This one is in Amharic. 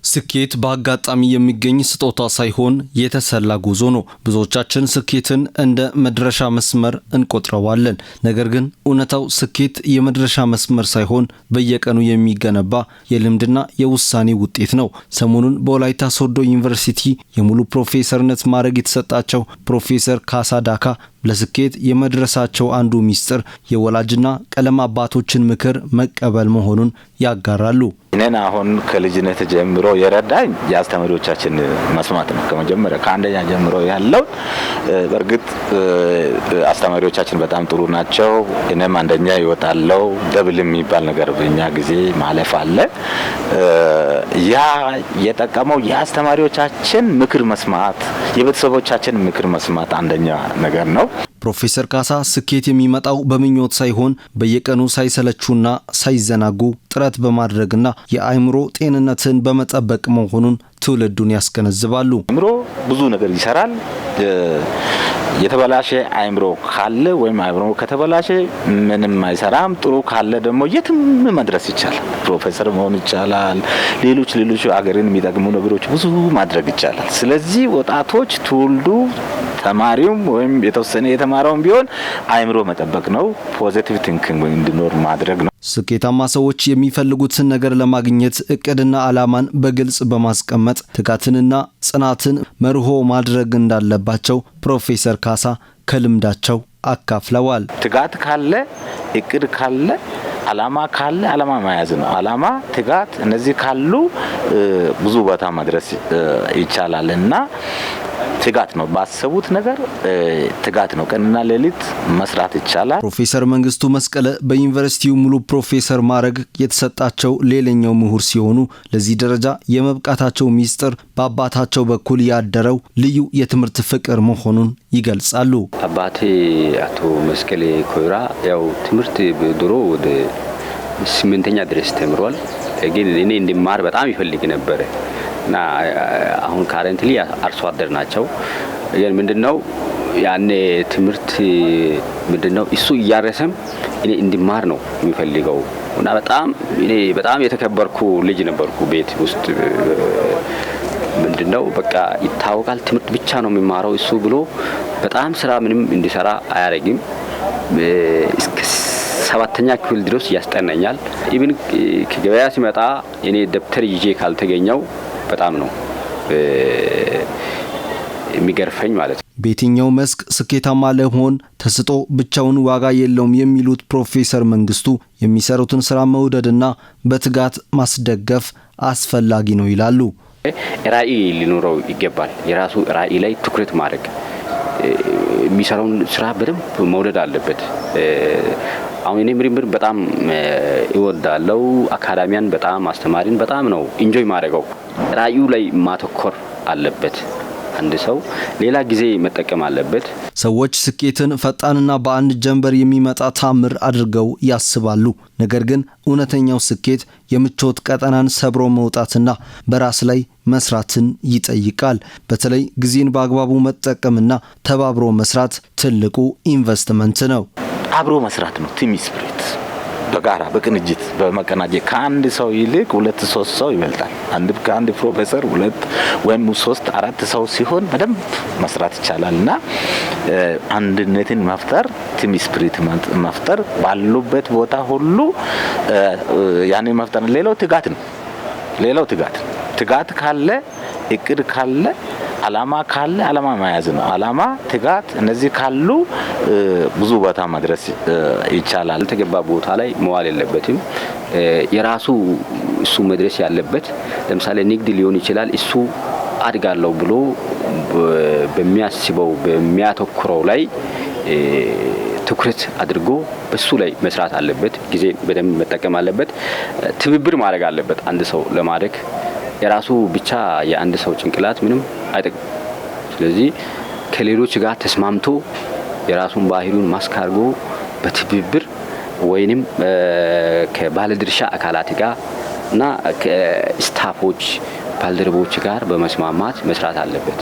ስኬት በአጋጣሚ የሚገኝ ስጦታ ሳይሆን የተሰላ ጉዞ ነው። ብዙዎቻችን ስኬትን እንደ መድረሻ መስመር እንቆጥረዋለን። ነገር ግን እውነታው ስኬት የመድረሻ መስመር ሳይሆን በየቀኑ የሚገነባ የልምድና የውሳኔ ውጤት ነው። ሰሞኑን በወላይታ ሶዶ ዩኒቨርሲቲ የሙሉ ፕሮፌሰርነት ማዕረግ የተሰጣቸው ፕሮፌሰር ካሳ ዳካ ለስኬት የመድረሳቸው አንዱ ሚስጥር የወላጅና ቀለም አባቶችን ምክር መቀበል መሆኑን ያጋራሉ። እኔን አሁን ከልጅነት ጀምሮ የረዳኝ የአስተማሪዎቻችን መስማት ነው። ከመጀመሪያ ከአንደኛ ጀምሮ ያለው በርግጥ አስተማሪዎቻችን በጣም ጥሩ ናቸው። እኔም አንደኛ ይወጣለው ደብል የሚባል ነገር በእኛ ጊዜ ማለፍ አለ። ያ የጠቀመው የአስተማሪዎቻችን ምክር መስማት፣ የቤተሰቦቻችን ምክር መስማት አንደኛ ነገር ነው። ፕሮፌሰር ካሳ ስኬት የሚመጣው በምኞት ሳይሆን በየቀኑ ሳይሰለቹና ሳይዘናጉ ጥረት በማድረግና የአእምሮ ጤንነትን በመጠበቅ መሆኑን ትውልዱን ያስገነዝባሉ። አእምሮ ብዙ ነገር ይሰራል። የተበላሸ አእምሮ ካለ ወይም አእምሮ ከተበላሸ ምንም አይሰራም። ጥሩ ካለ ደግሞ የትም መድረስ ይቻላል። ፕሮፌሰር መሆን ይቻላል። ሌሎች አገርን የሚጠቅሙ ነገሮች ብዙ ማድረግ ይቻላል። ስለዚህ ወጣቶች ትውልዱ ተማሪውም ወይም የተወሰነ የተማረውም ቢሆን አእምሮ መጠበቅ ነው። ፖዚቲቭ ቲንኪንግ እንዲኖር ማድረግ ነው። ስኬታማ ሰዎች የሚፈልጉትን ነገር ለማግኘት እቅድና ዓላማን በግልጽ በማስቀመጥ ትጋትንና ጽናትን መርሆ ማድረግ እንዳለባቸው ፕሮፌሰር ካሳ ከልምዳቸው አካፍለዋል። ትጋት ካለ፣ እቅድ ካለ፣ ዓላማ ካለ ዓላማ መያዝ ነው። ዓላማ፣ ትጋት እነዚህ ካሉ ብዙ ቦታ መድረስ ይቻላልና ትጋት ነው። ባሰቡት ነገር ትጋት ነው። ቀንና ሌሊት መስራት ይቻላል። ፕሮፌሰር መንግስቱ መስቀለ በዩኒቨርሲቲው ሙሉ ፕሮፌሰር ማዕረግ የተሰጣቸው ሌላኛው ምሁር ሲሆኑ ለዚህ ደረጃ የመብቃታቸው ሚስጥር በአባታቸው በኩል ያደረው ልዩ የትምህርት ፍቅር መሆኑን ይገልጻሉ። አባቴ አቶ መስቀሌ ኮይራ ያው ትምህርት ድሮ ወደ 8ኛ ድረስ ተምሯል። ግን እኔ እንድማር በጣም ይፈልግ ነበር እና አሁን ካረንትሊ አርሶ አደር ናቸው። ግን ምንድነው ያኔ ትምህርት ምንድነው እሱ እያረሰም እኔ እንድማር ነው የሚፈልገው እና በጣም የተከበርኩ ልጅ ነበርኩ። ቤት ውስጥ ምንድነው በቃ ይታወቃል ትምህርት ብቻ ነው የሚማረው እሱ ብሎ በጣም ስራ ምንም እንዲሰራ አያረግም። እስከ 7ኛ ክፍል ድረስ ያስጠናኛል። ኢቭን ከገበያ ሲመጣ እኔ ደብተር ይዤ ካልተገኘው በጣም ነው የሚገርፈኝ ማለት ነው። በየትኛው መስክ ስኬታማ ለመሆን ተስጦ ብቻውን ዋጋ የለውም የሚሉት ፕሮፌሰር መንግስቱ የሚሰሩትን ስራ መውደድና በትጋት ማስደገፍ አስፈላጊ ነው ይላሉ። ራዕይ ሊኖረው ይገባል። የራሱ ራዕይ ላይ ትኩረት ማድረግ፣ የሚሰራውን ስራ በደንብ መውደድ አለበት። አሁን እኔ ምርምር በጣም እወዳለሁ። አካዳሚያን በጣም አስተማሪን በጣም ነው ኢንጆይ ማድረገው። ራዕዩ ላይ ማተኮር አለበት። አንድ ሰው ሌላ ጊዜ መጠቀም አለበት። ሰዎች ስኬትን ፈጣንና በአንድ ጀንበር የሚመጣ ታምር አድርገው ያስባሉ። ነገር ግን እውነተኛው ስኬት የምቾት ቀጠናን ሰብሮ መውጣትና በራስ ላይ መስራትን ይጠይቃል። በተለይ ጊዜን በአግባቡ መጠቀምና ተባብሮ መስራት ትልቁ ኢንቨስትመንት ነው። አብሮ መስራት ነው። ቲም ስፒሪት፣ በጋራ በቅንጅት በመቀናጀት ከአንድ ሰው ይልቅ 2-3 ሰው ይበልጣል። ከአንድ ፕሮፌሰር 2 ወይም 3-4 ሰው ሲሆን በደንብ መስራት ይቻላልና አንድነትን መፍጠር፣ ቲም ስፒሪት መፍጠር ባሉበት ቦታ ሁሉ ያንን መፍጠር። ሌላው ትጋት ካለ፣ እቅድ ካለ፣ ዓላማ ካለ ዓላማ መያዝ ነው። ዓላማ፣ ትጋት እነዚህ ካሉ ብዙ ቦታ መድረስ ይቻላል። ተገባ ቦታ ላይ መዋል የለበትም። የራሱ እሱ መድረስ ያለበት ለምሳሌ ንግድ ሊሆን ይችላል። እሱ አድጋለሁ ብሎ በሚያስበው በሚያተኩረው ላይ ትኩረት አድርጎ በሱ ላይ መስራት አለበት። ጊዜ በደንብ መጠቀም አለበት። ትብብር ማድረግ አለበት። አንድ ሰው ለማድረግ የራሱ ብቻ የአንድ ሰው ጭንቅላት ምንም አይጠቅም። ስለዚህ ከሌሎች ጋር ተስማምቶ የራሱን ባህሪውን ማስካርጎ በትብብር ወይንም ከባለድርሻ አካላት ጋር እና ከስታፎች ባልደረቦች ጋር በመስማማት መስራት አለበት።